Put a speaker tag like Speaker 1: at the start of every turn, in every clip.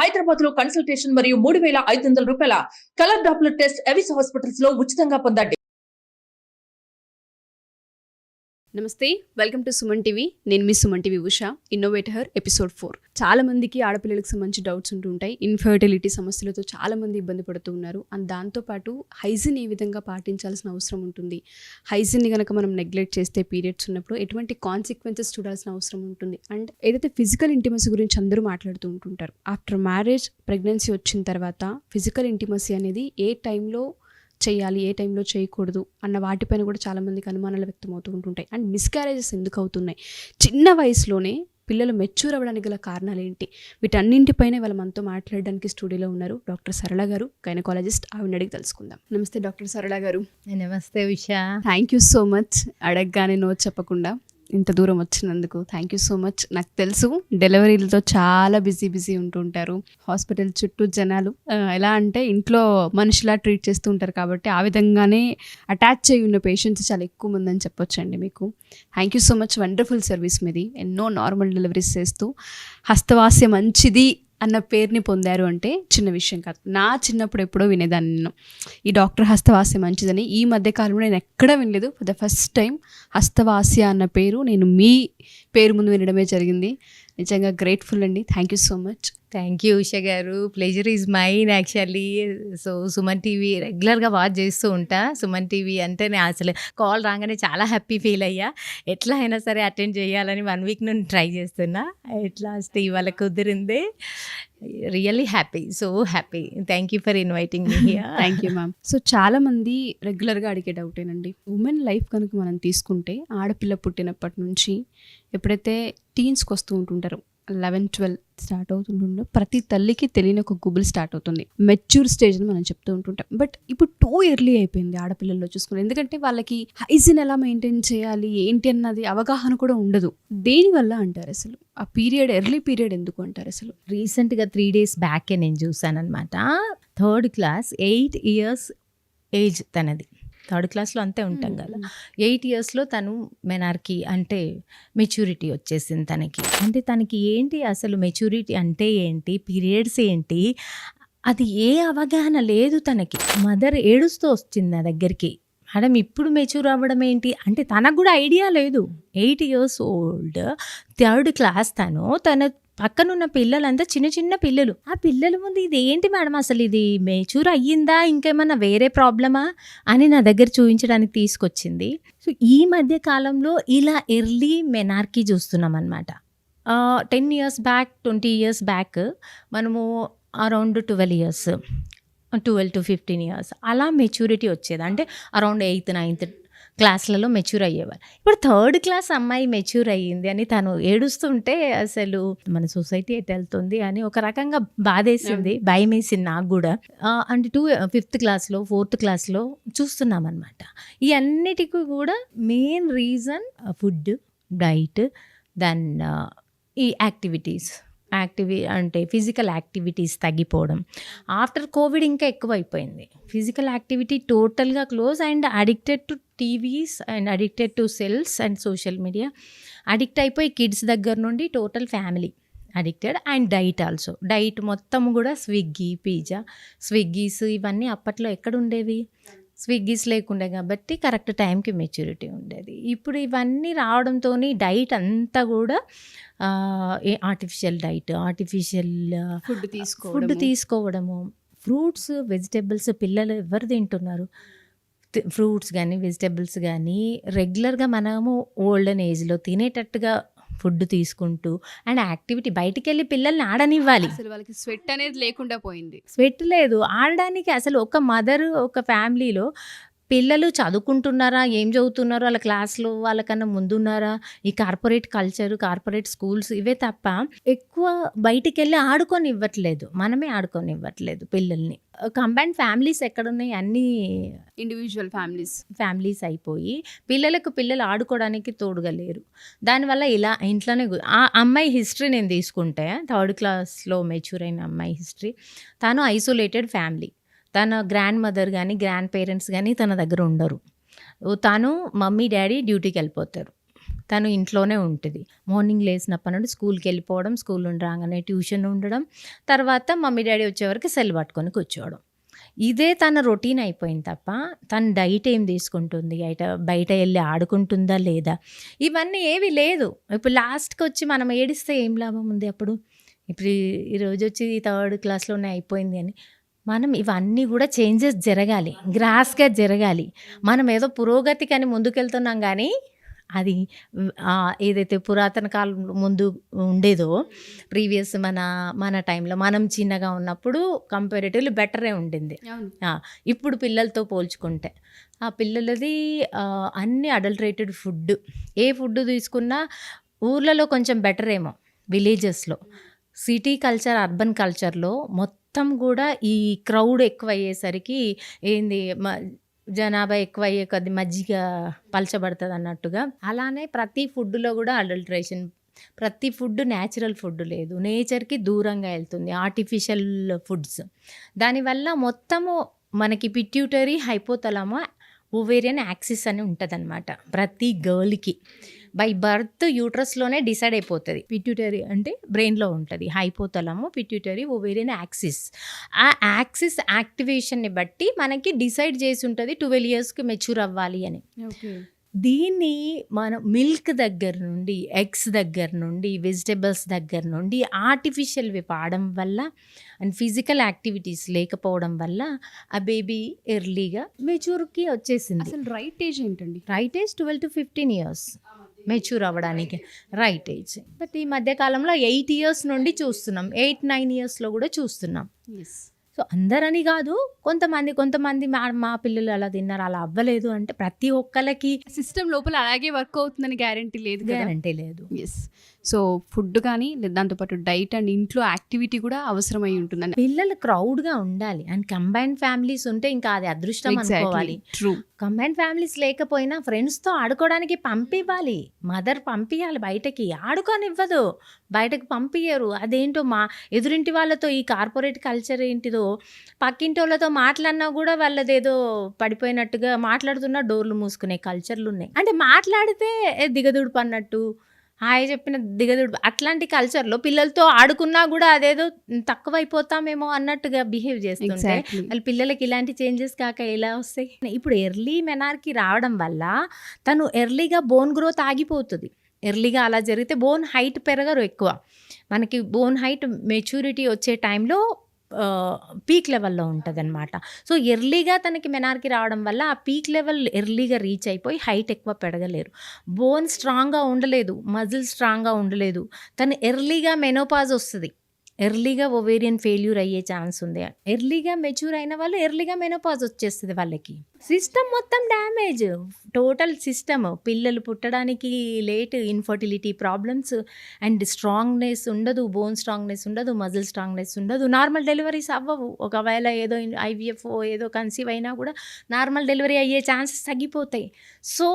Speaker 1: హైదరాబాద్ లో కన్సల్టేషన్ మరియు 3,500 రూపాయల colour Doppler test Avis hospitals లో ఉచితంగా పొందండి.
Speaker 2: నమస్తే, వెల్కమ్ టు సుమన్ టీవీ. నేను మీ Suman TV Usha, innovator episode 4. చాలా మందికి ఆడపిల్లలకు సంబంధించి డౌట్స్ ఉంటుంటాయి. ఇన్ఫర్టిలిటీ సమస్యలతో చాలా మంది ఇబ్బంది పడుతూ ఉన్నారు. అండ్ దాంతోపాటు హైజీన్ ఏ విధంగా పాటించాల్సిన అవసరం ఉంటుంది, హైజీన్ని కనుక మనం నెగ్లెక్ట్ చేస్తే పీరియడ్స్ ఉన్నప్పుడు ఎటువంటి కాన్సిక్వెన్సెస్ చూడాల్సిన అవసరం ఉంటుంది. అండ్ ఏదైతే ఫిజికల్ ఇంటిమసీ గురించి అందరూ మాట్లాడుతూ ఉంటుంటారు, ఆఫ్టర్ మ్యారేజ్ ప్రెగ్నెన్సీ వచ్చిన తర్వాత ఫిజికల్ ఇంటిమసీ అనేది ఏ టైంలో చేయాలి, ఏ టైంలో చేయకూడదు అన్న వాటిపైన కూడా చాలామందికి అనుమానాలు వ్యక్తమవుతూ ఉంటుంటాయి. అండ్ మిస్క్యారేజెస్ ఎందుకు అవుతున్నాయి, చిన్న వయసులోనే పిల్లలు మెచ్యూర్ అవ్వడానికి గల కారణాలు ఏంటి, వీటన్నింటిపైన వాళ్ళ మనతో మాట్లాడడానికి స్టూడియోలో ఉన్నారు డాక్టర్ సరళ గారు, గైనకాలజిస్ట్. ఆవిడ అడిగి తెలుసుకుందాం. నమస్తే డాక్టర్ సరళ గారు.
Speaker 3: నమస్తే Usha.
Speaker 2: Thank you so much, అడగగానే నో చెప్పకుండా ఇంత దూరం వచ్చినందుకు థ్యాంక్ యూ సో మచ్. నాకు తెలుసు డెలివరీలతో చాలా బిజీ ఉంటుంటారు, హాస్పిటల్ చుట్టూ జనాలు ఎలా అంటే ఇంట్లో మనిషిలా ట్రీట్ చేస్తూ ఉంటారు. కాబట్టి ఆ విధంగానే అటాచ్ అయి ఉన్న పేషెంట్స్ చాలా ఎక్కువ మంది అని చెప్పొచ్చండి మీకు. Thank you so much, wonderful service మీది. ఎన్నో నార్మల్ డెలివరీస్ చేస్తూ హస్తవాస్య మంచిది అన్న పేరుని పొందారు అంటే చిన్న విషయం కాదు. నా చిన్నప్పుడు ఎప్పుడో వినేదాన్ని నేను ఈ డాక్టర్ హస్తవాస్య మంచిదని. ఈ మధ్యకాలంలో నేను ఎక్కడా వినలేదు. ఫర్ ద ఫస్ట్ టైం హస్తవాస్య అన్న పేరు నేను మీ పేరు ముందు వినడమే జరిగింది. నిజంగా గ్రేట్ఫుల్ అండి. Thank you so much.
Speaker 3: Thank you Usha garu. Pleasure is mine actually. So Suman TV రెగ్యులర్గా వాచ్ చేస్తూ ఉంటా. సుమన్ టీవీ అంటే నేను అసలు కాల్ రాగానే చాలా హ్యాపీ ఫీల్ అయ్యా. ఎట్లా అయినా సరే అటెండ్ చేయాలని 1 వీక్ నుండి ట్రై చేస్తున్నా. ఎట్లా వస్తే ఇవాళ కుదిరింది. Really happy, so happy. Thank you for inviting me here.
Speaker 2: Thank you ma'am. So చాలా మంది రెగ్యులర్గా అడిగే డౌటేనండి, ఉమెన్ లైఫ్ కనుక మనం తీసుకుంటే ఆడపిల్ల పుట్టినప్పటి నుంచి ఎప్పుడైతే టీన్స్కి వస్తూ ఉంటుంటారు, 11-12 స్టార్ట్ అవుతుంటుందో ప్రతి తల్లికి తెలియని ఒక గుబుల్ స్టార్ట్ అవుతుంది. మెచ్యూర్ స్టేజ్ అని మనం చెప్తూ ఉంటుంటాం. బట్ ఇప్పుడు టూ ఎర్లీ అయిపోయింది ఆడపిల్లల్లో చూసుకుని. ఎందుకంటే వాళ్ళకి హైజీన్ ఎలా మెయింటైన్ చేయాలి ఏంటి అన్నది అవగాహన కూడా ఉండదు. దేనివల్ల అంటారు అసలు ఆ పీరియడ్, ఎర్లీ పీరియడ్ ఎందుకు అంటారు అసలు?
Speaker 3: రీసెంట్గా 3 days బ్యాకే నేను చూసాను అనమాట. 3rd class 8 years ఏజ్ తనది. 3rd classలో అంతే ఉంటాం కదా. 8 yearsలో తను మెనార్కీ అంటే మెచ్యూరిటీ వచ్చేసింది తనకి. అంటే తనకి ఏంటి అసలు మెచ్యూరిటీ అంటే ఏంటి, పీరియడ్స్ ఏంటి, అది ఏ అవగాహన లేదు తనకి. మదర్ ఏడుస్తూ వచ్చింది నా దగ్గరికి, మేడం ఇప్పుడు మెచ్యూర్ అవ్వడం ఏంటి అంటే తనకు కూడా ఐడియా లేదు. 8 years old 3rd class తన పక్కనున్న పిల్లలంతా చిన్న చిన్న పిల్లలు. ఆ పిల్లల ముందు ఇది ఏంటి మేడం అసలు ఇది మెచ్యూర్ అయ్యిందా, ఇంకేమన్నా వేరే ప్రాబ్లమా అని నా దగ్గర చూపించడానికి తీసుకొచ్చింది. సో ఈ మధ్య కాలంలో ఇలా ఎర్లీ మెనార్కీ చూస్తున్నాం అనమాట. 10 years బ్యాక్, 20 years బ్యాక్ మనము అరౌండ్ 12 years, 12 to 15 years అలా మెచ్యూరిటీ వచ్చేది. అంటే అరౌండ్ 8th, 9th క్లాస్లలో మెచ్యూర్ అయ్యేవారు. ఇప్పుడు 3rd class అమ్మాయి మెచ్యూర్ అయ్యింది అని తను ఏడుస్తుంటే అసలు మన సొసైటీ ఎటు వెళ్తుంది అని ఒక రకంగా బాధేసింది, భయం వేసింది నాకు కూడా. అంటే 5th classలో 4th classలో చూస్తున్నాం అనమాట. ఈ అన్నిటికీ కూడా main reason food, diet, then ఈ యాక్టివిటీస్ అంటే ఫిజికల్ యాక్టివిటీస్ తగ్గిపోవడం. ఆఫ్టర్ కోవిడ్ ఇంకా ఎక్కువైపోయింది. ఫిజికల్ యాక్టివిటీ టోటల్గా close and addicted to TVs and addicted to cells and social media addict అయిపోయి కిడ్స్ దగ్గర నుండి total family addicted. And diet also, diet మొత్తం కూడా స్విగ్గీ, పిజ్జా, స్విగ్గీస్ ఇవన్నీ అప్పట్లో ఎక్కడ ఉండేవి, స్విగ్గీస్ లేకుండే కాబట్టి కరెక్ట్ టైంకి మెచ్యూరిటీ ఉండేది. ఇప్పుడు ఇవన్నీ రావడంతో డైట్ అంతా కూడా ఆర్టిఫిషియల్ డైట్, ఆర్టిఫిషియల్ ఫుడ్ తీసుకోవడము. ఫ్రూట్స్, వెజిటేబుల్స్ పిల్లలు ఎవరు తింటున్నారు? ఫ్రూట్స్ కానీ వెజిటేబుల్స్ కానీ రెగ్యులర్గా మనము ఓల్డెన్ ఏజ్లో తినేటట్టుగా ఫుడ్ తీసుకుంటూ అండ్ యాక్టివిటీ, బయటికి వెళ్ళి పిల్లల్ని ఆడనివ్వాలి.
Speaker 2: అసలు వాళ్ళకి స్వెట్ అనేది లేకుండా పోయింది.
Speaker 3: స్వెట్ లేదు ఆడడానికి. అసలు ఒక మదర్, ఒక ఫ్యామిలీలో పిల్లలు చదువుకుంటున్నారా, ఏం చదువుతున్నారో, వాళ్ళ క్లాస్లో వాళ్ళకన్నా ముందున్నారా, ఈ కార్పొరేట్ కల్చర్, కార్పొరేట్ స్కూల్స్ ఇవే తప్ప ఎక్కువ బయటికి వెళ్ళి ఆడుకొని ఇవ్వట్లేదు. మనమే ఆడుకొని ఇవ్వట్లేదు పిల్లల్ని. కంబైన్డ్ ఫ్యామిలీస్ ఎక్కడున్నాయి, అన్ని
Speaker 2: ఇండివిజువల్
Speaker 3: ఫ్యామిలీస్ అయిపోయి పిల్లలు ఆడుకోవడానికి తోడుగా లేరు. దానివల్ల ఇలా ఇంట్లోనే ఆ అమ్మాయి హిస్టరీ నేను తీసుకుంటే 3rd classలో మెచ్యూర్ అయిన అమ్మాయి హిస్టరీ, తను ఐసోలేటెడ్ ఫ్యామిలీ. తన గ్రాండ్ మదర్ కానీ గ్రాండ్ పేరెంట్స్ కానీ తన దగ్గర ఉండరు. తను మమ్మీ డాడీ డ్యూటీకి వెళ్ళిపోతారు. తను ఇంట్లోనే ఉంటుంది. మార్నింగ్ లేసినప్పటి నుండి స్కూల్కి వెళ్ళిపోవడం, స్కూల్ నుండి రాగానే ట్యూషన్ ఉండడం, తర్వాత మమ్మీ డాడీ వచ్చేవరకు సెల్ పట్టుకొని కూర్చోవడం. ఇదే తన రొటీన్ అయిపోయింది తప్ప తను డైట్ ఏం తీసుకుంటుంది, బయట వెళ్ళి ఆడుకుంటుందా లేదా, ఇవన్నీ ఏవి లేదు. ఇప్పుడు లాస్ట్కి వచ్చి మనం ఏడిస్తే ఏం లాభం ఉంది అప్పుడు? ఇప్పుడు ఈరోజు వచ్చి 3rd క్లాస్లోనే అయిపోయింది అని మనం ఇవన్నీ కూడా చేంజెస్ జరగాలి, గ్రాస్గా జరగాలి. మనం ఏదో పురోగతికని ముందుకెళ్తున్నాం కానీ అది ఏదైతే పురాతన కాలం ముందు ఉండేదో ప్రీవియస్ మన టైంలో మనం చిన్నగా ఉన్నప్పుడు కంపారిటివ్లీ బెటరే ఉండింది. ఇప్పుడు పిల్లలతో పోల్చుకుంటే ఆ పిల్లలది అన్ని అడల్టరేటెడ్ ఫుడ్, ఏ ఫుడ్ తీసుకున్నా ఊర్లలో కొంచెం బెటర్ ఏమో, విలేజెస్లో. సిటీ కల్చర్, అర్బన్ కల్చర్లో మొత్తం కూడా ఈ క్రౌడ్ ఎక్కువ అయ్యేసరికి ఏంది జనాభా ఎక్కువ అయ్యే కొద్ది మజ్జిగ పలచబడుతుంది అన్నట్టుగా, అలానే ప్రతి ఫుడ్లో కూడా అడల్టరేషన్. ప్రతి ఫుడ్ న్యాచురల్ ఫుడ్ లేదు, నేచర్కి దూరంగా వెళ్తుంది, ఆర్టిఫిషియల్ ఫుడ్స్. దానివల్ల మొత్తము మనకి పిట్యూటరీ, హైపోథలామో, ఓవేరియన్ యాక్సిస్ అని ఉంటుంది అనమాట. ప్రతి గర్ల్కి బై బర్త్ యూట్రస్లోనే డిసైడ్ అయిపోతుంది. పిట్యూటరీ అంటే బ్రెయిన్లో ఉంటుంది, హైపోథలామో, పిట్యూటరీ, ఓవేరియన్ యాక్సిస్. ఆ యాక్సిస్ యాక్టివేషన్ని బట్టి మనకి డిసైడ్ చేసి ఉంటుంది 12 yearsకి మెచ్యూర్ అవ్వాలి అని. దీన్ని మనం మిల్క్ దగ్గర నుండి, ఎగ్స్ దగ్గర నుండి, వెజిటబుల్స్ దగ్గర నుండి ఆర్టిఫిషియల్వి వాడడం వల్ల అండ్ ఫిజికల్ యాక్టివిటీస్ లేకపోవడం వల్ల ఆ బేబీ ఎర్లీగా మెచ్యూర్కి వచ్చేసింది.
Speaker 2: అసలు రైట్ ఏజ్ ఏంటండి?
Speaker 3: Right age 12 to 15 years mature అవ్వడానికి రైట్ ఏజ్. బట్ ఈ మధ్యకాలంలో 8 years నుండి చూస్తున్నాం, 8-9 yearsలో కూడా చూస్తున్నాం. సో అందరని కాదు, కొంతమంది మా పిల్లలు అలా తిన్నారు, అలా అవ్వలేదు అంటే ప్రతి ఒక్కరికి
Speaker 2: సిస్టమ్ లోపల అలాగే వర్క్ అవుతుందని గ్యారంటీ లేదు. ఎస్. సో ఫుడ్ కానీ దాంతోపాటు డైట్ అండ్ ఇంట్లో యాక్టివిటీ కూడా అవసరమై ఉంటుందని.
Speaker 3: పిల్లలు క్రౌడ్గా ఉండాలి అండ్ కంబైన్డ్ ఫ్యామిలీస్ ఉంటే ఇంకా అది అదృష్టం అనుకోవాలి.
Speaker 2: ట్రూ.
Speaker 3: కంబైన్డ్ ఫ్యామిలీస్ లేకపోయినా ఫ్రెండ్స్తో ఆడుకోవడానికి పంపివ్వాలి, మదర్ పంపించాలి, బయటకి ఆడుకోనివ్వదు, బయటకు పంపించరు. అదేంటో మా ఎదురింటి వాళ్ళతో ఈ కార్పొరేట్ కల్చర్ ఏంటిదో, పక్కింటి వాళ్ళతో మాట్లాడినా కూడా వాళ్ళదేదో పడిపోయినట్టుగా మాట్లాడుతున్నా డోర్లు మూసుకునే కల్చర్లు ఉన్నాయి. అంటే మాట్లాడితే దిగదుడుపు అన్నట్టు, హాయ్ చెప్పిన దిగదుడుపు, అట్లాంటి కల్చర్లో పిల్లలతో ఆడుకున్నా కూడా అదేదో తక్కువైపోతామేమో అన్నట్టుగా బిహేవ్ చేస్తుంటే వాళ్ళ పిల్లలకి ఇలాంటి చేంజెస్ కాక ఎలా వస్తాయి? ఇప్పుడు ఎర్లీ మెనార్కి రావడం వల్ల తను ఎర్లీగా బోన్ గ్రోత్ ఆగిపోతుంది. ఎర్లీగా అలా జరిగితే బోన్ హైట్ పెరగరు ఎక్కువ. మనకి బోన్ హైట్ మెచ్యూరిటీ వచ్చే టైంలో పీక్ లెవెల్లో ఉంటుంది అనమాట. సో ఎర్లీగా తనకి మెనార్కి రావడం వల్ల ఆ పీక్ లెవెల్ ఎర్లీగా రీచ్ అయిపోయి హైట్ ఎక్కువ పెరగలేరు, బోన్ స్ట్రాంగ్గా ఉండలేదు, మజిల్ స్ట్రాంగ్గా ఉండలేదు. తను ఎర్లీగా మెనోపాజ్ వస్తుంది, ఎర్లీగా ఓవేరియన్ ఫెయిల్యూర్ అయ్యే ఛాన్స్ ఉంది. ఎర్లీగా మెచ్యూర్ అయిన వాళ్ళు ఎర్లీగా మెనోపాజ్ వచ్చేస్తుంది వాళ్ళకి. సిస్టమ్ మొత్తం డ్యామేజ్, టోటల్ సిస్టమ్. పిల్లలు పుట్టడానికి late, infertility problems and strongness ఉండదు, బోన్ స్ట్రాంగ్నెస్ ఉండదు, మజిల్ స్ట్రాంగ్నెస్ ఉండదు, నార్మల్ డెలివరీస్ అవ్వవు. ఒకవేళ ఏదో IVF ఏదో కన్సీవ్ అయినా కూడా నార్మల్ డెలివరీ అయ్యే ఛాన్సెస్ తగ్గిపోతాయి. సో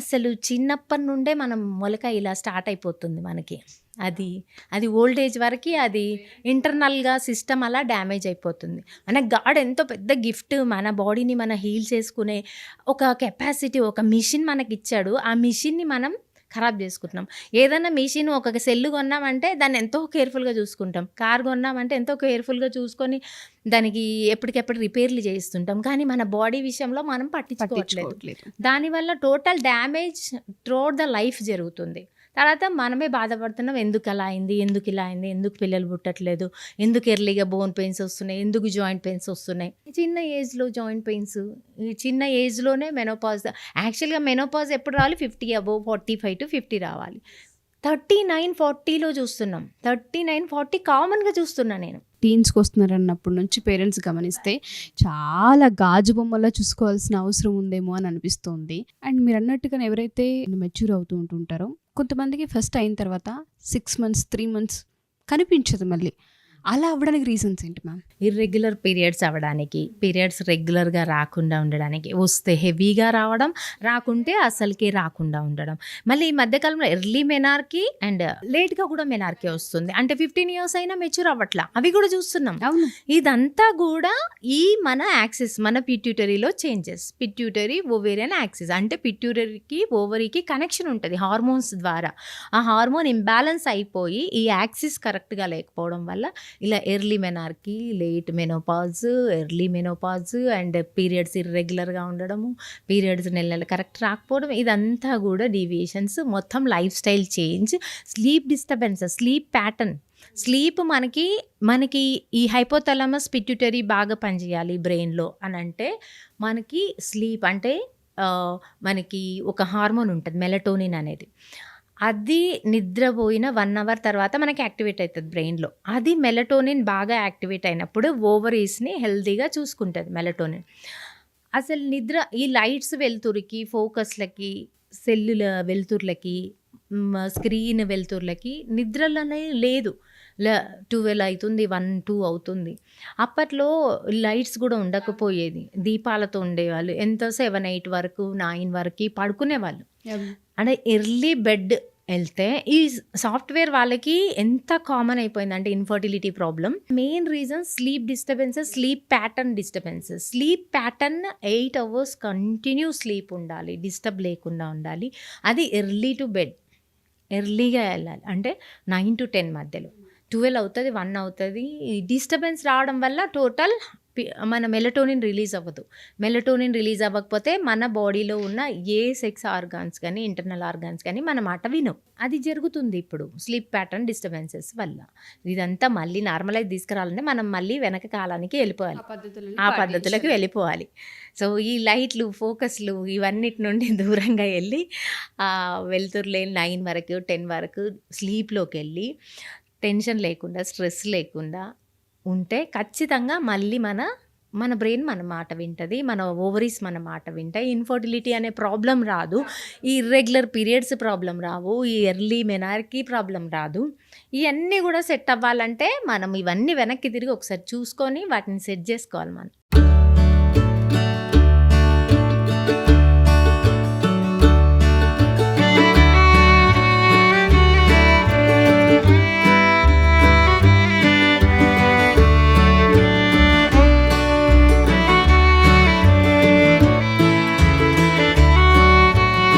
Speaker 3: అసలు చిన్నప్పటి నుండే మనం మొలక ఇలా స్టార్ట్ అయిపోతుంది మనకి. అది ఓల్డ్ ఏజ్ వరకు అది ఇంటర్నల్గా సిస్టమ్ అలా డ్యామేజ్ అయిపోతుంది. మన గాడ్ ఎంతో పెద్ద గిఫ్ట్, మన బాడీని మన హీల్ చేసుకునే ఒక కెపాసిటీ, ఒక మిషన్ మనకి ఇచ్చాడు. ఆ మిషన్ని మనం ఖరాబ్ చేసుకుంటున్నాం. ఏదైనా మిషన్, ఒక సెల్ కొన్నామంటే దాన్ని ఎంతో కేర్ఫుల్గా చూసుకుంటాం, కార్ కొన్నామంటే ఎంతో కేర్ఫుల్గా చూసుకొని దానికి ఎప్పటికెప్పుడు రిపేర్లు చేస్తుంటాం. కానీ మన బాడీ విషయంలో మనం పట్టించుకోవట్లేదు. దానివల్ల total damage throughout the life జరుగుతుంది. తర్వాత మనమే బాధపడుతున్నాం, ఎందుకు అలా అయింది, ఎందుకు ఇలా అయింది, ఎందుకు పిల్లలు పుట్టట్లేదు, ఎందుకు ఎర్లీగా బోన్ పెయిన్స్ వస్తున్నాయి, ఎందుకు జాయింట్ పెయిన్స్ వస్తున్నాయి. చిన్న ఏజ్లో జాయింట్ పెయిన్స్, చిన్న ఏజ్లోనే మెనోపాజ్. యాక్చువల్గా మెనోపాజ్ ఎప్పుడు రావాలి? 50 above, 45 to 50 రావాలి. 39-40లో చూస్తున్నాం, 39-40 కామన్గా చూస్తున్నా నేను.
Speaker 2: టీన్స్కి వస్తున్నారు అన్నప్పటి నుంచి పేరెంట్స్ గమనిస్తే చాలా గాజు బొమ్మలా చూసుకోవాల్సిన అవసరం ఉందేమో అని అనిపిస్తుంది. అండ్ మీరు అన్నట్టుగా ఎవరైతే మెచ్యూర్ అవుతూ ఉంటుంటారో కొంతమందికి ఫస్ట్ అయిన తర్వాత 6 months 3 months కనిపించదు మళ్ళీ. అలా అవ్వడానికి రీజన్స్ ఏంటి మ్యామ్?
Speaker 3: ఇర్రెగ్యులర్ పీరియడ్స్ అవ్వడానికి, పీరియడ్స్ రెగ్యులర్గా రాకుండా ఉండడానికి, వస్తే హెవీగా రావడం, రాకుంటే అసలుకే రాకుండా ఉండడం. మళ్ళీ ఈ మధ్యకాలంలో ఎర్లీ మెనార్కీ అండ్ లేట్గా కూడా మెనార్కీ వస్తుంది. అంటే 15 years అయినా మెచ్యూర్ అవ్వట్లా, అవి కూడా చూస్తున్నాం.
Speaker 2: అవును.
Speaker 3: ఇదంతా కూడా ఈ మన యాక్సిస్, మన పిట్యూటరీలో చేంజెస్, పిట్యూటరీ ఓవేరియన్ యాక్సిస్. అంటే పిట్యూటరీకి ఓవరీకి కనెక్షన్ ఉంటుంది హార్మోన్స్ ద్వారా. ఆ హార్మోన్ ఇంబ్యాలెన్స్ అయిపోయి ఈ యాక్సిస్ కరెక్ట్గా లేకపోవడం వల్ల ఇలా early menarche, late menopause, early menopause and periods ఇర్రెగ్యులర్గా ఉండడము, పీరియడ్స్ నెల నెల కరెక్ట్ రాకపోవడం, ఇదంతా కూడా డీవియేషన్స్. మొత్తం life style change, sleep disturbances, sleep pattern. Sleep మనకి ఈ హైపోథాలమస్ పిట్యూటరీ బాగా పనిచేయాలి బ్రెయిన్లో అని అంటే మనకి స్లీప్ అంటే మనకి ఒక హార్మోన్ ఉంటుంది మెలటోనిన్ అనేది. అది నిద్రపోయిన 1 hour తర్వాత మనకి యాక్టివేట్ అవుతుంది బ్రెయిన్లో. అది మెలటోనిన్ బాగా యాక్టివేట్ అయినప్పుడు ఓవరీస్ని హెల్తీగా చూసుకుంటుంది మెలటోనిన్. అసలు నిద్ర ఈ లైట్స్ వెలుతురికి, ఫోకస్లకి, సెల్లుల వెలుతుర్లకి, స్క్రీన్ వెలుతుర్లకి నిద్రలనే లేదు. 12 అవుతుంది, 1, 2 అవుతుంది. అప్పట్లో లైట్స్ కూడా ఉండకపోయేది, దీపాలతో ఉండేవాళ్ళు. ఎంతో 7, 8 వరకు, 9 వరకు పడుకునేవాళ్ళు. అంటే ఎర్లీ బెడ్ వెళ్తే ఈ సాఫ్ట్వేర్ వాళ్ళకి ఎంత కామన్ అయిపోయిందంటే infertility problem. Main reason sleep disturbances, sleep pattern disturbances. Sleep pattern 8 hours continue sleep ఉండాలి, డిస్టర్బ్ లేకుండా ఉండాలి. అది ఎర్లీ టు బెడ్, ఎర్లీగా వెళ్ళాలి. అంటే 9 to 10 మధ్యలో. 12 అవుతుంది, 1 అవుతుంది. డిస్టర్బెన్స్ రావడం వల్ల టోటల్ మన మెలటోనిన్ రిలీజ్ అవ్వదు. మెలటోనిన్ రిలీజ్ అవ్వకపోతే మన బాడీలో ఉన్న ఏ సెక్స్ ఆర్గాన్స్ కానీ, ఇంటర్నల్ ఆర్గాన్స్ కానీ మన మాట వినవు. అది జరుగుతుంది ఇప్పుడు స్లీప్ ప్యాటర్న్ డిస్టర్బెన్సెస్ వల్ల. ఇదంతా మళ్ళీ నార్మలైజ్ తీసుకురావాలంటే మనం మళ్ళీ వెనక కాలానికి వెళ్ళిపోవాలి, ఆ పద్ధతులకు వెళ్ళిపోవాలి. సో ఈ లైట్లు, ఫోకస్లు ఇవన్నిటి నుండి దూరంగా వెళ్ళి వెళ్తురు 9 వరకు, 10 వరకు స్లీప్లోకి వెళ్ళి టెన్షన్ లేకుండా, స్ట్రెస్ లేకుండా ఉంటే ఖచ్చితంగా మళ్ళీ మన బ్రెయిన్ మన మాట వింటుంది, మన ఓవరీస్ మన మాట వింటాయి. ఇన్ఫర్టిలిటీ అనే ప్రాబ్లం రాదు, ఈ ఇర్రెగ్యులర్ పీరియడ్స్ ప్రాబ్లం రావు, ఈ ఎర్లీ మెనార్కీ ప్రాబ్లం రాదు. ఇవన్నీ కూడా సెట్ అవ్వాలంటే మనం ఇవన్నీ వెనక్కి తిరిగి ఒకసారి చూసుకొని వాటిని సెట్ చేసుకోవాలి మనం.